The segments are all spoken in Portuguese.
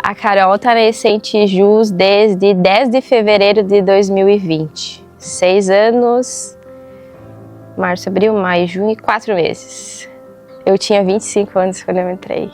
A Carol tá na Essente Jus desde 10 de fevereiro de 2020. 6 anos, março, abril, maio, junho e 4 meses. Eu tinha 25 anos quando eu entrei.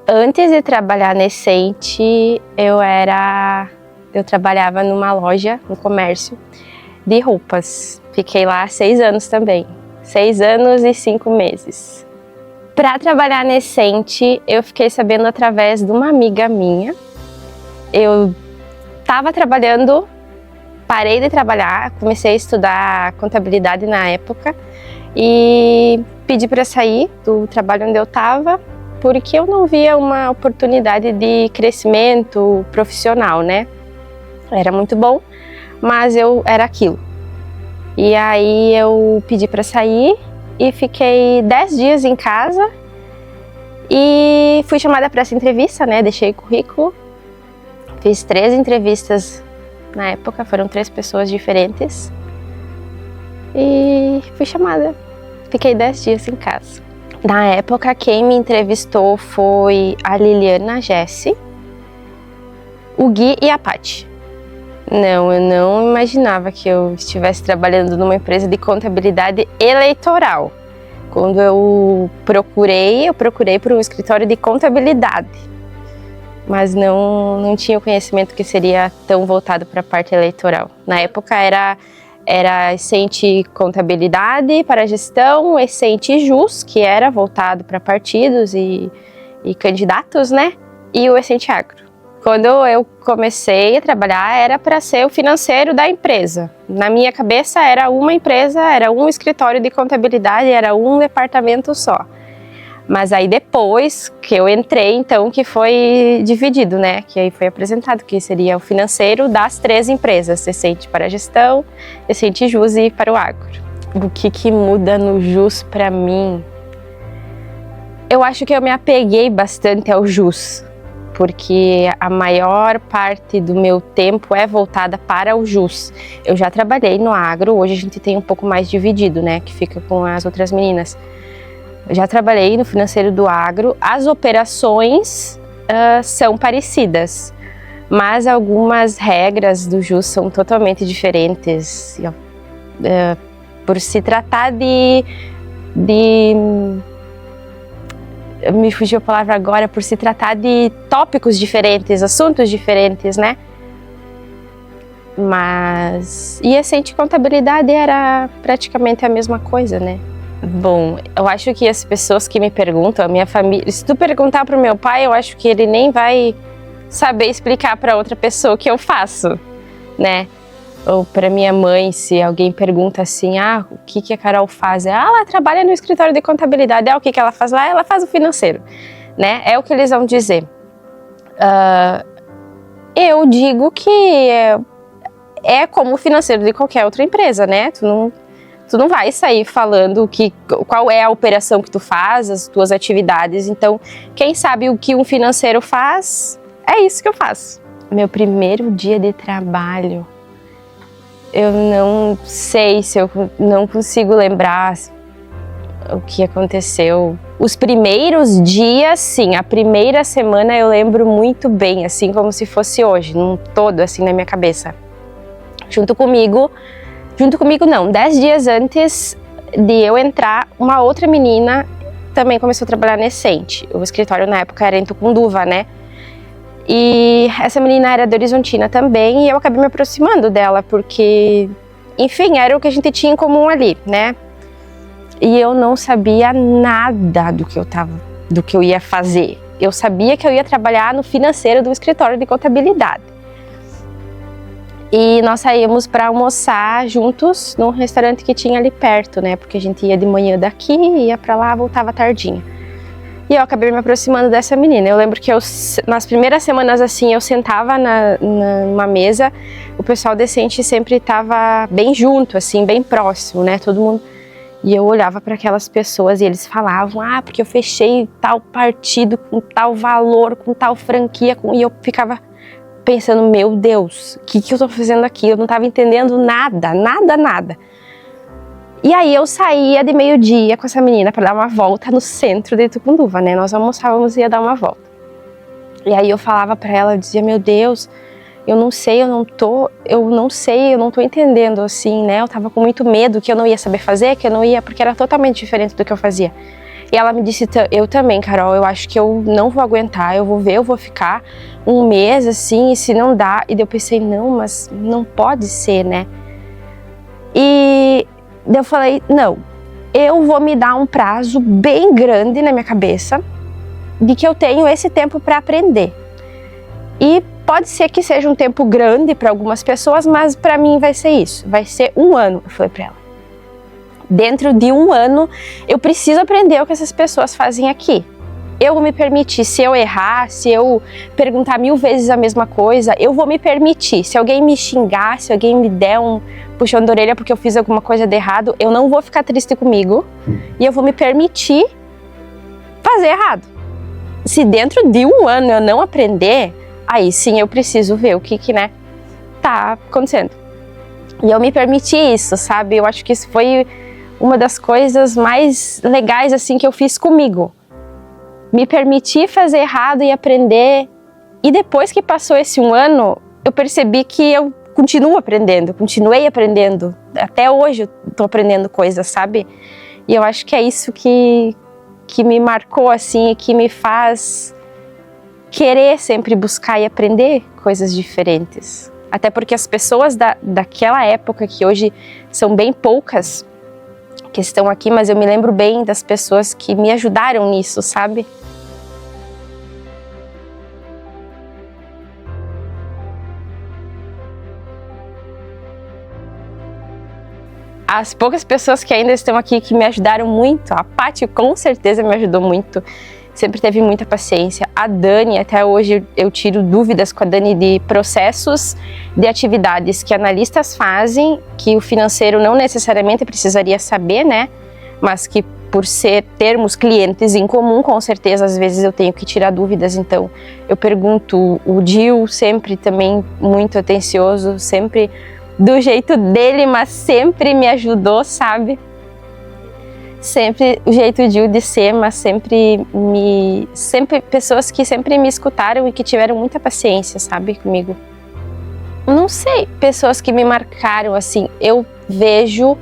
Antes de trabalhar na Essente, eu trabalhava numa loja, no comércio, de roupas. Fiquei lá 6 anos também. 6 anos e 5 meses. Para trabalhar na Essente, eu fiquei sabendo através de uma amiga minha. Eu estava trabalhando, parei de trabalhar, comecei a estudar contabilidade na época e pedi para sair do trabalho onde eu estava, porque eu não via uma oportunidade de crescimento profissional, né? Era muito bom, mas eu era aquilo. E aí eu pedi para sair e fiquei 10 dias em casa e fui chamada para essa entrevista, né? Deixei currículo, fiz 3 entrevistas na época, foram 3 pessoas diferentes e fui chamada. Fiquei 10 dias em casa. Na época, quem me entrevistou foi a Liliana, a Jessi, o Gui e a Paty. Não, eu não imaginava que eu estivesse trabalhando numa empresa de contabilidade eleitoral. Quando eu procurei por um escritório de contabilidade, mas não tinha o conhecimento que seria tão voltado para a parte eleitoral. Na época era Essente Contabilidade para Gestão, Essente Jus, que era voltado para partidos e candidatos, né? E o Essente Agro. Quando eu comecei a trabalhar, era para ser o financeiro da empresa. Na minha cabeça, era uma empresa, era um escritório de contabilidade, era um departamento só. Mas aí depois que eu entrei, então, que foi dividido, né? Que aí foi apresentado que seria o financeiro das 3 empresas, Essente para a Gestão, Essente Jus e para o Agro. O que muda no Jus para mim? Eu acho que eu me apeguei bastante ao Jus, porque a maior parte do meu tempo é voltada para o Jus. Eu já trabalhei no Agro, hoje a gente tem um pouco mais dividido, né? Que fica com as outras meninas. Eu já trabalhei no financeiro do Agro, as operações são parecidas, mas algumas regras do Jus são totalmente diferentes. Por se tratar de me fugiu a palavra agora, por se tratar de tópicos diferentes, assuntos diferentes, né? E Essente Contabilidade era praticamente a mesma coisa, né? Bom, eu acho que as pessoas que me perguntam, a minha família, se tu perguntar pro meu pai, eu acho que ele nem vai saber explicar para outra pessoa o que eu faço, né? Ou para minha mãe, se alguém pergunta assim, o que a Carol faz? Ela trabalha no escritório de contabilidade. O que ela faz lá? Ela faz o financeiro, né? É o que eles vão dizer. Eu digo que é como o financeiro de qualquer outra empresa, né? Tu não vai sair falando qual é a operação que tu faz, as tuas atividades. Então, quem sabe o que um financeiro faz, é isso que eu faço. Meu primeiro dia de trabalho, eu não sei se eu não consigo lembrar o que aconteceu. Os primeiros dias, sim, a primeira semana eu lembro muito bem, assim como se fosse hoje, num todo, assim, na minha cabeça. Junto comigo não, 10 dias antes de eu entrar, uma outra menina também começou a trabalhar na Essente. O escritório na época era em Tucunduva, né? E essa menina era de Horizontina também e eu acabei me aproximando dela porque, enfim, era o que a gente tinha em comum ali, né? E eu não sabia nada do que eu ia fazer. Eu sabia que eu ia trabalhar no financeiro do escritório de contabilidade. E nós saímos para almoçar juntos num restaurante que tinha ali perto, né? Porque a gente ia de manhã daqui, ia para lá, voltava tardinha. E eu acabei me aproximando dessa menina. Eu lembro que nas primeiras semanas, assim, eu sentava numa mesa, o pessoal da Essente sempre estava bem junto, assim, bem próximo, né? Todo mundo. E eu olhava para aquelas pessoas e eles falavam, porque eu fechei tal partido com tal valor, com tal franquia, e eu ficava pensando, meu Deus, o que eu tô fazendo aqui? Eu não estava entendendo nada. E aí eu saía de meio-dia com essa menina para dar uma volta no centro de Tucunduva, né? Nós almoçávamos e ia dar uma volta. E aí eu falava pra ela, eu dizia, meu Deus, eu não sei, eu não tô entendendo, assim, né? Eu tava com muito medo que eu não ia saber fazer, que eu não ia, porque era totalmente diferente do que eu fazia. E ela me disse, eu também, Carol, eu acho que eu não vou aguentar, eu vou ficar um mês, assim, e se não dá. E daí eu pensei, não, mas não pode ser, né? E daí eu falei, não, eu vou me dar um prazo bem grande na minha cabeça, de que eu tenho esse tempo para aprender. E pode ser que seja um tempo grande para algumas pessoas, mas para mim vai ser isso, vai ser 1 ano, eu falei para ela. Dentro de 1 ano, eu preciso aprender o que essas pessoas fazem aqui. Eu vou me permitir, se eu errar, se eu perguntar 1000 vezes a mesma coisa, eu vou me permitir. Se alguém me xingar, se alguém me der um puxão de orelha porque eu fiz alguma coisa de errado, eu não vou ficar triste comigo e eu vou me permitir fazer errado. Se dentro de 1 ano eu não aprender, aí sim eu preciso ver o que né, tá acontecendo. E eu me permiti isso, sabe? Eu acho que isso foi uma das coisas mais legais assim que eu fiz comigo. Me permiti fazer errado e aprender. E depois que passou esse 1 ano, eu percebi que eu continuei aprendendo. Até hoje eu tô aprendendo coisas, sabe? E eu acho que é isso que me marcou assim e que me faz querer sempre buscar e aprender coisas diferentes. Até porque as pessoas daquela época, que hoje são bem poucas que estão aqui, mas eu me lembro bem das pessoas que me ajudaram nisso, sabe? As poucas pessoas que ainda estão aqui que me ajudaram muito, a Paty com certeza me ajudou muito, sempre teve muita paciência. A Dani, até hoje eu tiro dúvidas com a Dani de processos de atividades que analistas fazem, que o financeiro não necessariamente precisaria saber, né? Mas que por termos clientes em comum, com certeza às vezes eu tenho que tirar dúvidas, então eu pergunto. O Gil sempre também muito atencioso, sempre do jeito dele, mas sempre me ajudou, sabe? Sempre o jeito de ser, mas sempre pessoas que sempre me escutaram e que tiveram muita paciência, sabe, comigo. Não sei, pessoas que me marcaram, assim, eu vejo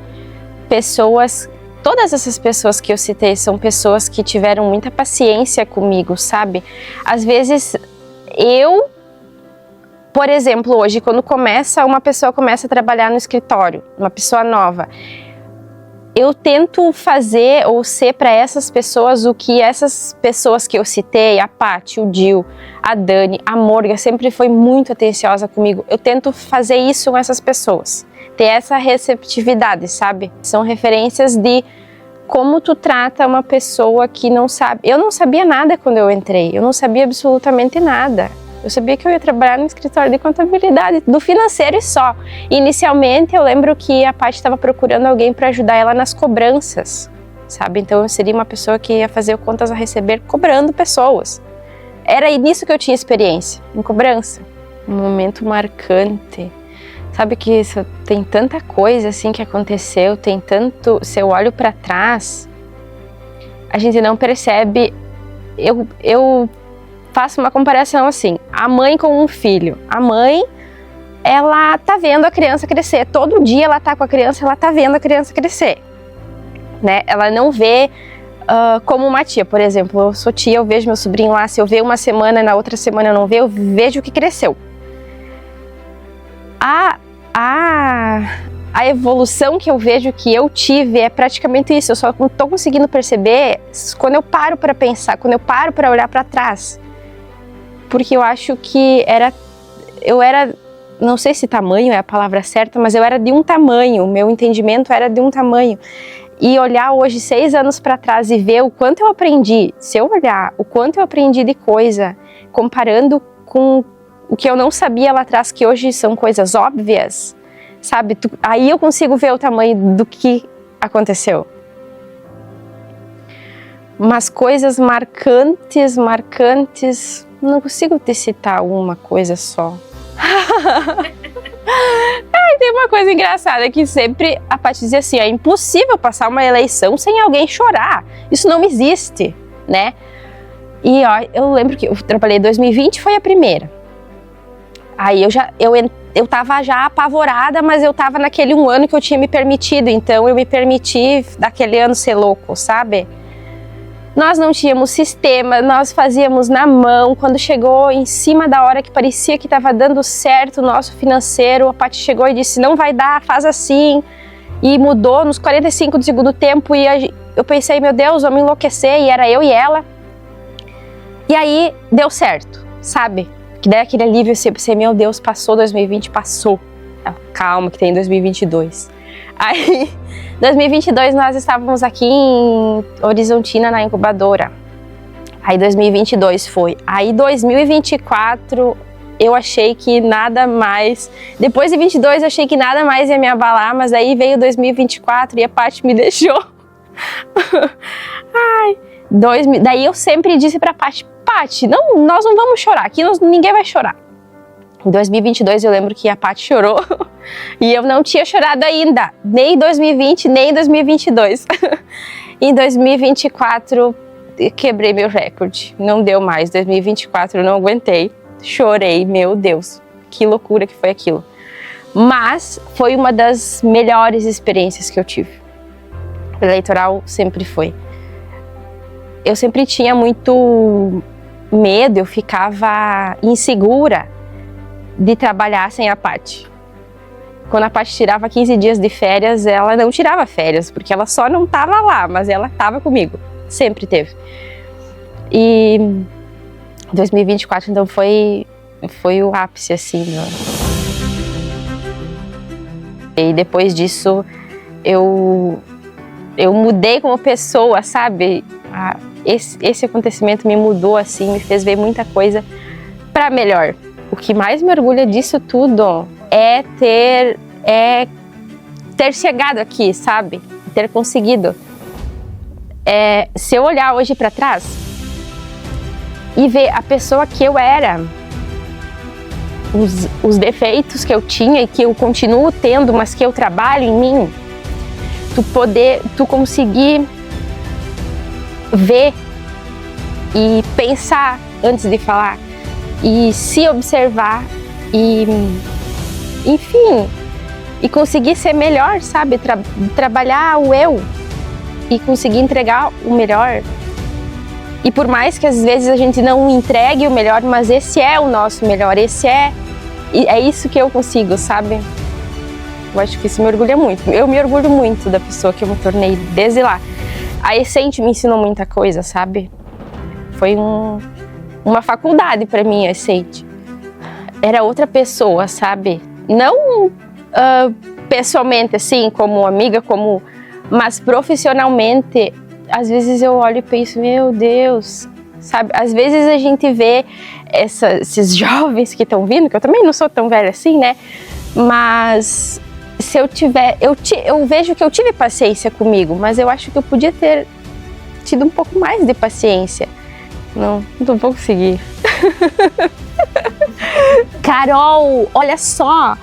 pessoas, todas essas pessoas que eu citei são pessoas que tiveram muita paciência comigo, sabe? Às vezes por exemplo, hoje, quando uma pessoa começa a trabalhar no escritório, uma pessoa nova, eu tento fazer ou ser para essas pessoas o que essas pessoas que eu citei, a Paty, o Gil, a Dani, a Morga, sempre foi muito atenciosa comigo. Eu tento fazer isso com essas pessoas, ter essa receptividade, sabe? São referências de como tu trata uma pessoa que não sabe. Eu não sabia nada quando eu entrei, eu não sabia absolutamente nada. Eu sabia que eu ia trabalhar no escritório de contabilidade, do financeiro e só. Inicialmente, eu lembro que a Paty estava procurando alguém para ajudar ela nas cobranças, sabe? Então, eu seria uma pessoa que ia fazer contas a receber cobrando pessoas. Era nisso que eu tinha experiência, em cobrança. Um momento marcante. Sabe que isso, tem tanta coisa assim que aconteceu, tem tanto... Se eu olho para trás, a gente não percebe... Eu faço uma comparação assim, a mãe com um filho. A mãe, ela tá vendo a criança crescer. Todo dia ela tá com a criança, ela tá vendo a criança crescer, né? Ela não vê como uma tia, por exemplo. Eu sou tia, eu vejo meu sobrinho lá, se eu ver uma semana, na outra semana eu não ver, eu vejo que cresceu. A evolução que eu vejo que eu tive é praticamente isso. Eu só não tô conseguindo perceber quando eu paro para pensar, quando eu paro para olhar para trás. Porque eu acho que eu era, não sei se tamanho é a palavra certa, mas eu era de um tamanho, meu entendimento era de um tamanho. E olhar hoje, 6 anos para trás e ver o quanto eu aprendi, se eu olhar o quanto eu aprendi de coisa, comparando com o que eu não sabia lá atrás, que hoje são coisas óbvias, sabe? Aí eu consigo ver o tamanho do que aconteceu. Mas coisas marcantes, não consigo te citar uma coisa só. Tem uma coisa engraçada que sempre a Paty dizia assim, é impossível passar uma eleição sem alguém chorar. Isso não existe, né? E ó, eu lembro que eu trabalhei em 2020, foi a primeira. Aí eu tava já apavorada, mas eu tava naquele 1 ano que eu tinha me permitido, então eu me permiti daquele ano ser louco, sabe? Nós não tínhamos sistema, nós fazíamos na mão. Quando chegou em cima da hora que parecia que estava dando certo o nosso financeiro, a Paty chegou e disse, não vai dar, faz assim. E mudou nos 45 do segundo tempo e eu pensei, meu Deus, vamos enlouquecer, e era eu e ela. E aí deu certo, sabe? Que daí aquele alívio, eu pensei, meu Deus, passou 2020, passou. Calma que tem 2022. Aí, 2022 nós estávamos aqui em Horizontina, na incubadora. Aí 2022 foi. Aí 2024 eu achei que nada mais... Depois de 22 eu achei que nada mais ia me abalar, mas aí veio 2024 e a Paty me deixou. Ai, daí eu sempre disse pra Paty, não, nós não vamos chorar, aqui ninguém vai chorar. Em 2022 eu lembro que a Paty chorou e eu não tinha chorado ainda, nem em 2020, nem em 2022. Em 2024 quebrei meu recorde, não deu mais, 2024 eu não aguentei, chorei, meu Deus, que loucura que foi aquilo. Mas foi uma das melhores experiências que eu tive. O eleitoral sempre foi. Eu sempre tinha muito medo, eu ficava insegura de trabalhar sem a Paty. Quando a Paty tirava 15 dias de férias, ela não tirava férias, porque ela só não estava lá, mas ela estava comigo, sempre teve. E 2024 então foi o ápice assim, né? E depois disso eu mudei como pessoa, sabe? Esse acontecimento me mudou assim, me fez ver muita coisa para melhor. O que mais me orgulha disso tudo é ter chegado aqui, sabe? Ter conseguido. Se eu olhar hoje para trás e ver a pessoa que eu era, os defeitos que eu tinha e que eu continuo tendo, mas que eu trabalho em mim, tu conseguir ver e pensar antes de falar e se observar e, enfim, e conseguir ser melhor, sabe? Trabalhar o eu e conseguir entregar o melhor. E por mais que às vezes a gente não entregue o melhor, mas esse é o nosso melhor, é isso que eu consigo, sabe? Eu acho que isso me orgulha muito. Eu me orgulho muito da pessoa que eu me tornei desde lá. A Essente me ensinou muita coisa, sabe? Foi uma faculdade para mim, a Essente. Era outra pessoa, sabe? Não pessoalmente, assim, como amiga, mas profissionalmente. Às vezes eu olho e penso, meu Deus, sabe? Às vezes a gente vê esses jovens que estão vindo, que eu também não sou tão velha assim, né? Mas se eu vejo que eu tive paciência comigo, mas eu acho que eu podia ter tido um pouco mais de paciência. Não vou conseguir. Carol, olha só,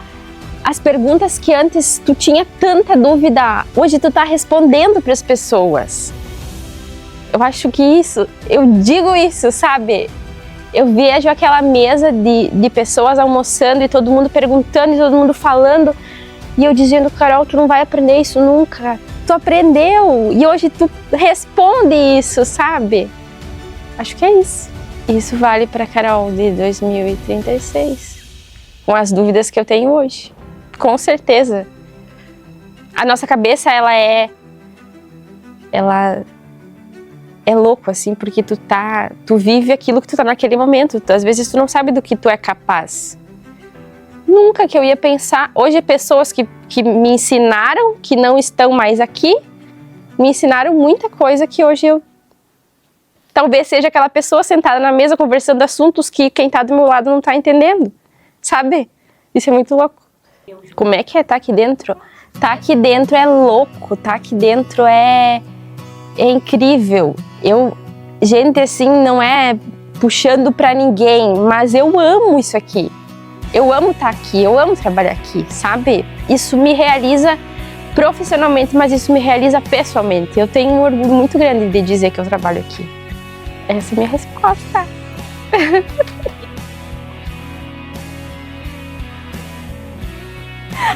as perguntas que antes tu tinha tanta dúvida, hoje tu tá respondendo para as pessoas. Eu acho que eu digo isso, sabe? Eu vejo aquela mesa de pessoas almoçando e todo mundo perguntando e todo mundo falando. E eu dizendo, Carol, tu não vai aprender isso nunca. Tu aprendeu e hoje tu responde isso, sabe? Acho que é isso. Isso vale para Carol de 2036. Com as dúvidas que eu tenho hoje. Com certeza. A nossa cabeça, ela é louco, assim, porque tu vive aquilo que tu tá naquele momento. Às vezes tu não sabe do que tu é capaz. Nunca que eu ia pensar. Hoje, pessoas que me ensinaram, que não estão mais aqui, me ensinaram muita coisa que hoje eu talvez seja aquela pessoa sentada na mesa conversando assuntos que quem tá do meu lado não tá entendendo, sabe? Isso é muito louco. Como é que é estar aqui dentro? Tá aqui dentro é louco, tá aqui dentro é incrível. Gente, assim, não é puxando pra ninguém, mas eu amo isso aqui. Eu amo estar aqui, eu amo trabalhar aqui, sabe? Isso me realiza profissionalmente, mas isso me realiza pessoalmente. Eu tenho um orgulho muito grande de dizer que eu trabalho aqui. Essa é a minha resposta.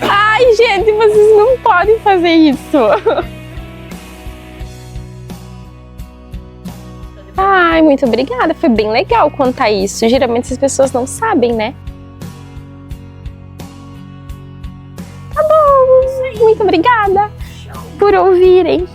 Ai, gente, vocês não podem fazer isso. Ai, muito obrigada. Foi bem legal contar isso. Geralmente as pessoas não sabem, né? Tá bom. Muito obrigada por ouvirem.